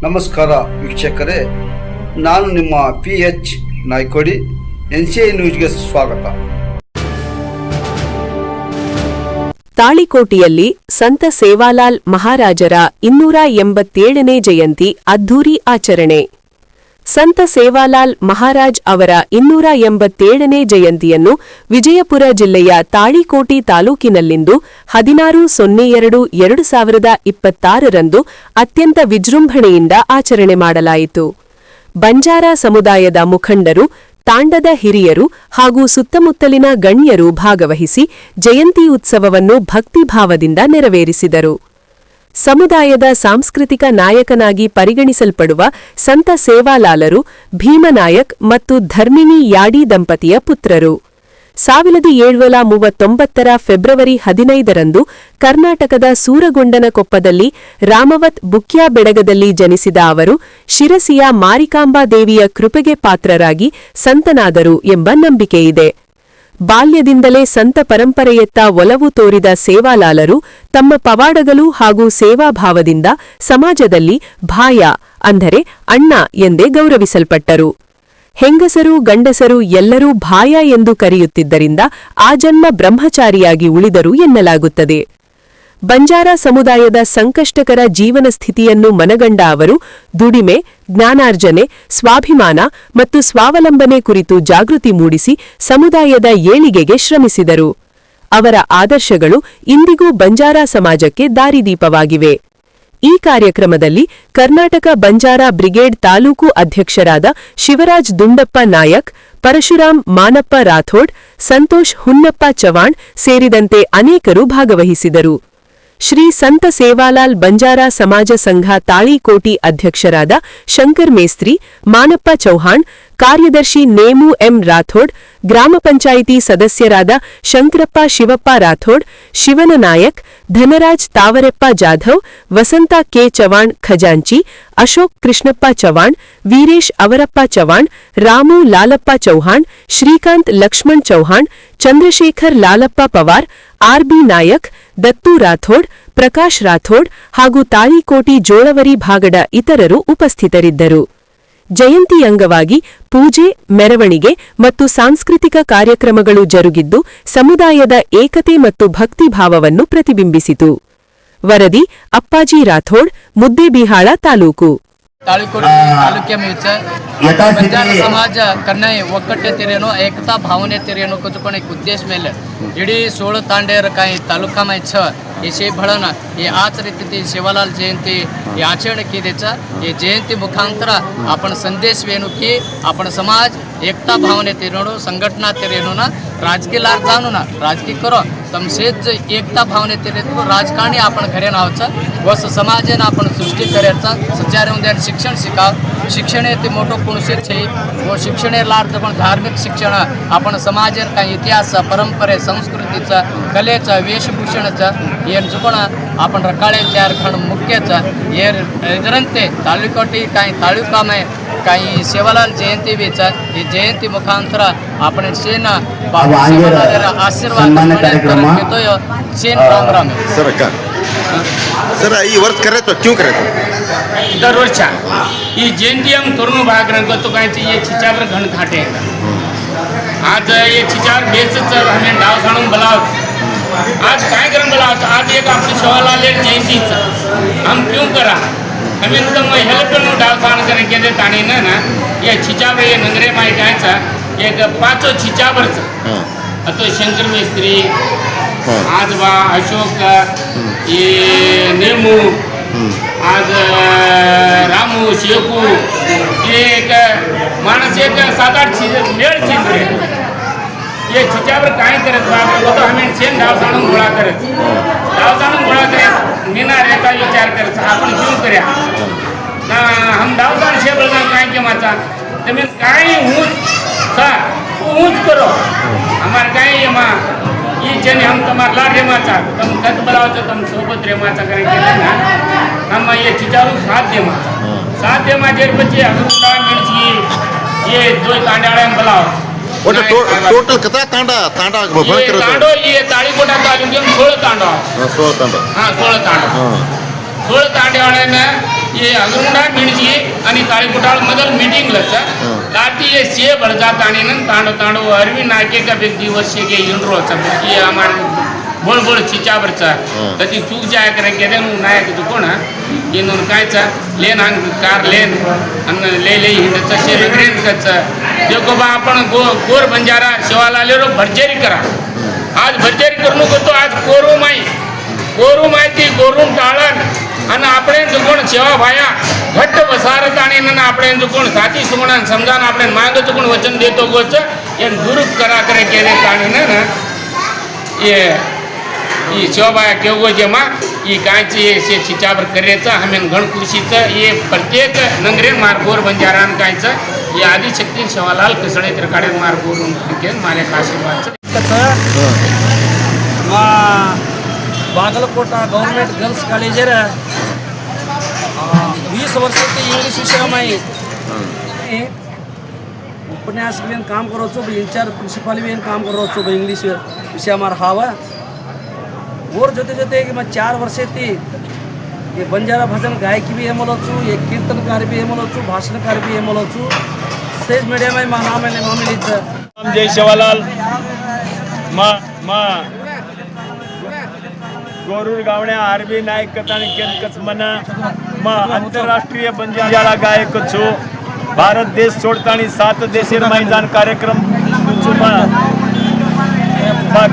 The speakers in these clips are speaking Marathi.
ನಮಸ್ಕಾರ ವೀಕ್ಷಕರೇ, ನಾನು ನಿಮ್ಮ PH ನಾಯ್ಕೋಡಿ. NCI ನ್ಯೂಸ್ಗೆ ಸ್ವಾಗತ. ತಾಳಿಕೋಟೆಯಲ್ಲಿ ಸಂತ ಸೇವಾಲಾಲ್ ಮಹಾರಾಜರ 287ನೇ ಜಯಂತಿ ಅದ್ಧೂರಿ ಆಚರಣೆ. ಸಂತ ಸೇವಾಲಾಲ್ ಮಹಾರಾಜ್ ಅವರ 287ನೇ ಜಯಂತಿಯನ್ನು ವಿಜಯಪುರ ಜಿಲ್ಲೆಯ ತಾಳಿಕೋಟೆ ತಾಲೂಕಿನಲ್ಲಿಂದು 16/02/2026 ಅತ್ಯಂತ ವಿಜೃಂಭಣೆಯಿಂದ ಆಚರಣೆ ಮಾಡಲಾಯಿತು. ಬಂಜಾರ ಸಮುದಾಯದ ಮುಖಂಡರು, ತಾಂಡದ ಹಿರಿಯರು ಹಾಗೂ ಸುತ್ತಮುತ್ತಲಿನ ಗಣ್ಯರು ಭಾಗವಹಿಸಿ ಜಯಂತಿ ಉತ್ಸವವನ್ನು ಭಕ್ತಿಭಾವದಿಂದ ನೆರವೇರಿಸಿದರು. ಸಮುದಾಯದ ಸಾಂಸ್ಕೃತಿಕ ನಾಯಕನಾಗಿ ಪರಿಗಣಿಸಲ್ಪಡುವ ಸಂತ ಸೇವಾಲಾಲರು ಭೀಮನಾಯಕ್ ಮತ್ತು ಧರ್ಮಿಣಿ ಯಾಡಿ ದಂಪತಿಯ ಪುತ್ರರು. 1739 ಫೆಬ್ರವರಿ 15 ಕರ್ನಾಟಕದ ಸೂರಗೊಂಡನಕೊಪ್ಪದಲ್ಲಿ ರಾಮವತ್ ಬುಕ್ಯಾ ಬೆಡಗದಲ್ಲಿ ಜನಿಸಿದ ಅವರು ಶಿರಸಿಯ ಮಾರಿಕಾಂಬಾ ದೇವಿಯ ಕೃಪೆಗೆ ಪಾತ್ರರಾಗಿ ಸಂತನಾದರು ಎಂಬ ನಂಬಿಕೆಯಿದೆ. ಬಾಲ್ಯದಿಂದಲೇ ಸಂತ ಪರಂಪರೆಯತ್ತ ಒಲವು ತೋರಿದ ಸೇವಾಲಾಲರು ತಮ್ಮ ಪವಾಡಗಳು ಹಾಗೂ ಸೇವಾಭಾವದಿಂದ ಸಮಾಜದಲ್ಲಿ ಭಾಯ ಅಂದರೆ ಅಣ್ಣ ಎಂದೇ ಗೌರವಿಸಲ್ಪಟ್ಟರು. ಹೆಂಗಸರು ಗಂಡಸರು ಎಲ್ಲರೂ ಭಾಯ ಎಂದು ಕರೆಯುತ್ತಿದ್ದರಿಂದ ಆಜನ್ಮ ಬ್ರಹ್ಮಚಾರಿಯಾಗಿ ಉಳಿದರು ಎನ್ನಲಾಗುತ್ತದೆ. ಬಂಜಾರ ಸಮುದಾಯದ ಸಂಕಷ್ಟಕರ ಜೀವನ ಸ್ಥಿತಿಯನ್ನು ಮನಗಂಡ ಅವರು ದುಡಿಮೆ, ಜ್ಞಾನಾರ್ಜನೆ, ಸ್ವಾಭಿಮಾನ ಮತ್ತು ಸ್ವಾವಲಂಬನೆ ಕುರಿತು ಜಾಗೃತಿ ಮೂಡಿಸಿ ಸಮುದಾಯದ ಏಳಿಗೆಗೆ ಶ್ರಮಿಸಿದರು. ಅವರ ಆದರ್ಶಗಳು ಇಂದಿಗೂ ಬಂಜಾರ ಸಮಾಜಕ್ಕೆ ದಾರಿದೀಪವಾಗಿವೆ. ಈ ಕಾರ್ಯಕ್ರಮದಲ್ಲಿ ಕರ್ನಾಟಕ ಬಂಜಾರ ಬ್ರಿಗೇಡ್ ತಾಲೂಕು ಅಧ್ಯಕ್ಷರಾದ ಶಿವರಾಜ್ ದುಂಡಪ್ಪ ನಾಯಕ್, ಪರಶುರಾಮ್ ಮಾನಪ್ಪ ರಾಥೋಡ್, ಸಂತೋಷ್ ಹುನ್ನಪ್ಪ ಚವಾಣ್ ಸೇರಿದಂತೆ ಅನೇಕರು ಭಾಗವಹಿಸಿದರು. ಶ್ರೀ ಸಂತ ಸೇವಾಲಾಲ್ ಬಂಜಾರ ಸಮಾಜ ಸಂಘ ತಾಳಿಕೋಟಿ ಅಧ್ಯಕ್ಷರಾದ ಶಂಕರ್ ಮೇಸ್ತ್ರಿ, ಮಾನಪ್ಪ ಚೌಹಾಣ್, ಕಾರ್ಯದರ್ಶಿ ನೇಮು ಎಂ ರಾಥೋಡ್, ಗ್ರಾಮ ಪಂಚಾಯಿತಿ ಸದಸ್ಯರಾದ ಶಂಕರಪ್ಪ ಶಿವಪ್ಪ ರಾಥೋಡ್, ಶಿವನ ನಾಯಕ್, ಧನರಾಜ್ ತಾವರೆಪ್ಪ ಜಾಧವ್, ವಸಂತ ಕೆ ಚವಾಣ್ ಖಜಾಂಚಿ, ಅಶೋಕ್ ಕೃಷ್ಣಪ್ಪ ಚವಾಣ್, ವೀರೇಶ್ ಅವರಪ್ಪ ಚವಾಣ್, ರಾಮು ಲಾಲಪ್ಪ ಚೌಹಾಣ್, ಶ್ರೀಕಾಂತ್ ಲಕ್ಷ್ಮಣ್ ಚೌಹಾಣ್, ಚಂದ್ರಶೇಖರ್ ಲಾಲಪ್ಪ ಪವಾರ್, ಆರ್ಬಿ ನಾಯಕ್, ದತ್ತು ರಾಥೋಡ್, ಪ್ರಕಾಶ್ ರಾಥೋಡ್ ಹಾಗೂ ತಾಳಿಕೋಟಿ ಜೋಳವರಿ ಭಾಗಡ ಇತರರು ಉಪಸ್ಥಿತರಿದ್ದರು. ಜಯಂತಿ ಅಂಗವಾಗಿ ಪೂಜೆ, ಮೆರವಣಿಗೆ ಮತ್ತು ಸಾಂಸ್ಕೃತಿಕ ಕಾರ್ಯಕ್ರಮಗಳು ಜರುಗಿದ್ದು ಸಮುದಾಯದ ಏಕತೆ ಮತ್ತು ಭಕ್ತಿಭಾವವನ್ನು ಪ್ರತಿಬಿಂಬಿಸಿತು. ವರದಿ ಅಪ್ಪಾಜಿ ರಾಥೋಡ್, ಮುದ್ದೇಬಿಹಾಳ ತಾಲೂಕು. ತಾಳಿಕೋಟೆ ತಾಲೂಕಿನ ಬಂಜಾರ ಸಮಾಜ ಕನ್ನೈ ಒಕ್ಕಟ್ಟೆತಿರೇನೋ ಏಕತಾ ಭಾವನೆತಿರೇನೋ कुछ उद्देश्य ಮೇಲೆ ಇಡೀ 16 तांडेर काही तालुकामध्ये हे भळन हे आचरित सेवालाल जयंती हे आचरण केल्याचा हे जयंती मुखांतर आपण संदेश वेणू की आपण समाज एकता भावनेतिरेनो संघटना तिरेनो ना राजकीय लार जाणू ना राजकीय करो तमसेच एकता भावनेतिरेनो राजकारणी आपण घरे नावचं वस समाजेन आपण सृष्टी करायचा सच्चारमध्ये शिक्षण शिकाव शिक्षण ते मोठं कोणसेच आहे व शिक्षणार्थ पण धार्मिक शिक्षण आपण समाजेन काही इतिहास परंपरे संस्कृतीचा कलेचा वेशभूषणाचा ಏನು ಜುಕೋಣ आपण रकाळे झारखंड मुख्यचा ಇದರಂತೆ ತಾಳಿಕೋಟೆ काही तालुकामध्ये काही सेवालाल जयंती वेचा हे जयंती मुखांतर आपण सेना सेवालाल आशीर्वाद घेतोय सेन राम सर ಈ वर्ष करायचं क्यों करायचं दरवर्षी ही जयंती हम तरुण भाग रंग तो काय ये छिचावर घन खाटे आज ये छिचावर बेसच हमें डाव साणून बोलाव आज काय करून बोलाव आज एक आपली सेवालाल जयंती हम क्यों करा हमें तो हेल्प डाव साण करे के ताणी ना ये छिचावर ये नंगरे माई जायचा एक 5 छिचावरच तो शंकर मेस्त्री आजवा अशोक ये नेमू आज रामू शेकू ये एक माणस एक 7-8 मेळ चिंतरे ये छिचावर काय करत बाबा तो हमें सेन डाव साणून गोळा करत मीना रेता विचार करत आपण क्यों कर्या ना हम डाव साण छे बळगा काय के माचा તમે કાઈ હું સા હું કરો અમાર કાઈ એમાં ई जने हम तुम्हार लाड रेमाचा तुम कत बलावचं तुम सोबत रेमाचा करे केले ना हम ये चिचारू साथ दे माझे बच्चे अगुंडा मिर्ची ये 2 तांडाळे बलाव ओटे टोटल कितना तांडा भर करत तांडो ये ताळीकोटा तालुक्यात 16 तांडा 16 तांडा हां 16 तांडा 16 तांड्यावाळ्याने ये अगरुंडा मिणजी आणि ताळीकोटाळ मदल मीटिंगलच लाती ये से बळजा ताणीन तांडो तांडो अरवी नाके का एक दिवस से के इंड्रोचा ये हमार बोल बोल चिचावरचा तती चूक जाय करे गेले नायक तू कोण येऊन कायचा लेन आण कार लेन आणि ले हिंडचा शे नगरेन कचा देखो बा आपण गोर बंजारा शिवालाले रो भरजेरी करा आज भरजेरी करू नको तो आज कोरू माहिती गोरून टाळण आणि આપણે કોણ સેવા ભાયા ઘટ વસારત आणि આપણે કોણ સાચી સુગણ સમજાન આપણે માંગ કોણ વચન દેતો ગોચ એ ગુરુપ કરા કરે કેરે તાણી ને ये ई सेवाबाया केवगो जेमा ई कायचे से चिचावर करेचा हमें घण खुशीचं ये प्रत्येक नंगरे मार्गोर बंजारान कायचं ये आदि शक्ती सेवालाल कसळे तिरकाडे मार्गोर के माले आशीर्वाद ಬಾಗಲಕೋಟ ಗೌರ್ಮೆಂಟ್ ಗರ್ಲ್ಸ್ ಕಾಲೇಜರ 20 वर्षाचे इंग्लिश विषयामध्ये उपन्यास भी काम करो इंचार्ज प्रिन्सिपल भी काम करो इंग्लिश विषय हवा और जोते जोते कि 4 वर्षे थी ये बंजारा भजन गायकी भी हेमलचु ये कीर्तनकार भी हेमलचु भाषणकार भी हेमलचु स्टेज मीडिया में मामिलीच जय सेवालाल गोरूर गावण्या आरबी नायक कथान केनकच मना अंतरराष्ट्रीय बंजारा गायक छो भारत देश छोड़तानी 7 देशेर मैदान कार्यक्रम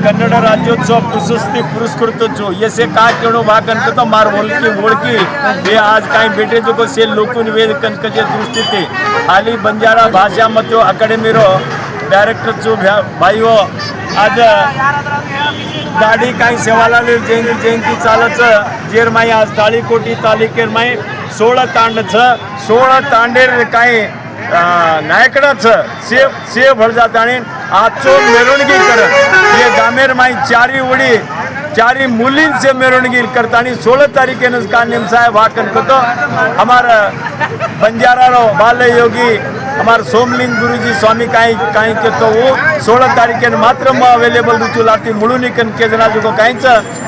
कन्नड राज्योत्सव प्रशस्ति पुरस्कृत छो येसे काय केणो भागन तो मार ओळखी हे आज काय बेटे जो से लोक निवेदन कजे दृष्टीते हाली बंजारा भाषा मतो अकाडेमी रो डायरेक्टर छो भाई हो आज दाढी काही सेवालाल जयंती चालच जेर माई आज ताळीकोटी तालुकेर माई 16 तांडेर काही नायकडाच से भरजात आणि आजचो मिरवणुकी करत हे गामेर माई चारी मुलीं से मिरवणुकी करता 16 तारीखेन का निम साहेब हाकन कतो हमारा बंजारा रो बाल योगी हमारे सोमलिंग गुरुजी स्वामी काई के तो वो 16 तारीखे मात्र अवेलेबल रुचु लाती मुळुनिकन के जना जो काहींच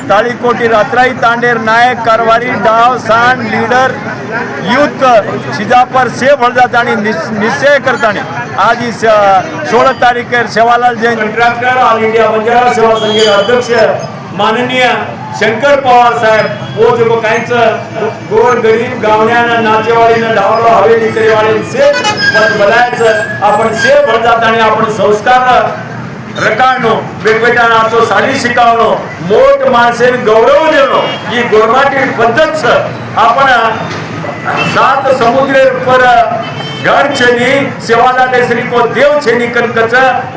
ताळीकोटी रात्राई तांडेर नायक कारवारी डाव सांड लीडर यूथ शिजापर से भरजात आणि निश्चय करतानी आज 16 तारीखेर Sevalal Jain contractor all India Banjara Seva Sangh अध्यक्ष माननीय शंकर पवार साहेब वो जो काहींच गोर गरीब गावण्याना नाचेवाडीनं डावलो हवेली करेवाडी से बलायचं आपण से भरजात आणि आपण संस्कार रकाणो वेगवेगळ्या नाचो साडी शिकावणो मोठ माणसे गौरव देणो ही गोरमाटी पद्धत आपण 7 समुद्रेर पर घर छेनी सेवालाल श्री को देव छेनी कनकच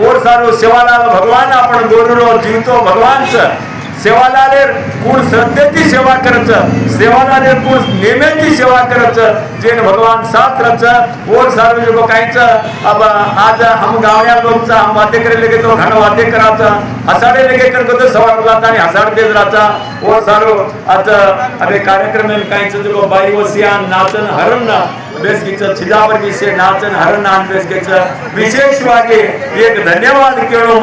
और सारो सेवालाल भगवान आपण गोरुरो जीवतो भगवानच सेवालाल कोण श्रद्धेची सेवा करत सेवालाल कोण नेमेची सेवा करत जेन भगवान साथ रच और सारो जो काहीच अब आज हम गावण्या लोकचा हम वाते करे लगे तो घण वाते कराचा हसाडे लगे करतो सवार जाता आणि हसाड देज राचा और सारो आज अबे कार्यक्रम में काहीच जो बाई वसिया नाचन हरण बेसकीच छिजावर की से नाचन हरण नान बेसकीच विशेष वागे एक धन्यवाद केळो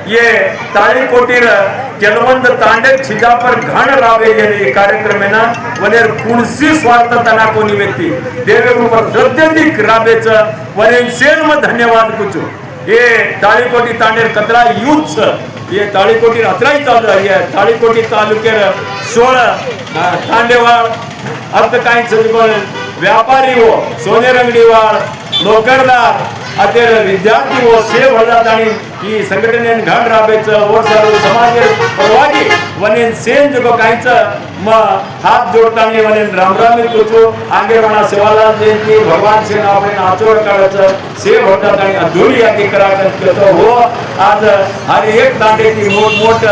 ये ताळीकोटीर ಕೆಲವೊಂದು ತಾಂಡೆ छिजापर घण रावे ये कार्यक्रम है ना वनेर कुणसी स्वार्थ तना कोनी व्यक्ति देवे ऊपर दद्यतिक राबेच वनेन सेन में धन्यवाद कुचो ये ताळीकोटी तांडेर कतरा यूथ ये ताळीकोटी अत्राई चालू आहे ताळीकोटी तालुक्यार 16 तांडेवाळ अर्थ काही सजगोळ व्यापारी हो सोनेरंगडीवाळ नोकरदार अतेर विद्यार्थी हो से भरजात आणि ही संघटनेन घण राबेचं और सर्व समाज परवागी वनेन सेन जो काहीच हात जोडताना वनेन रामरामी कुचो आंगेवाना सेवालाल जयंती भगवान से आपण आचोड काढायचं से भरजात आणि अधुरी याकी करायचं हो आज हर एक तांडेची मोठ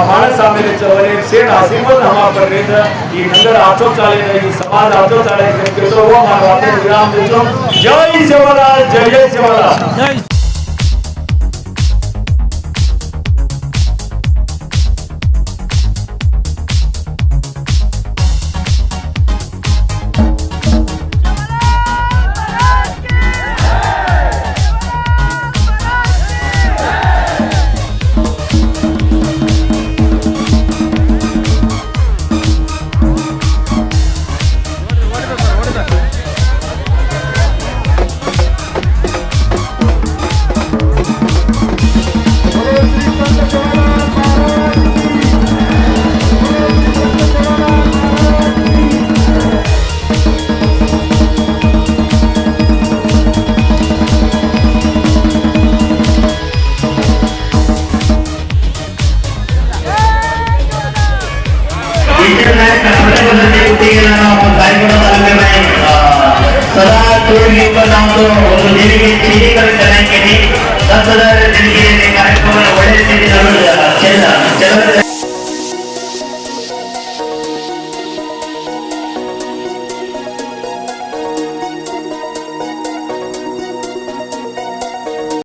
माणस आमेलेचं वनेन सेन आशीर्वाद हमा पर रेत ही नंतर आचो चाले ही समाज आचो चाले तो हो मानवाचे विराम देतो जय सेवालाल जय सेवालाल जय महिला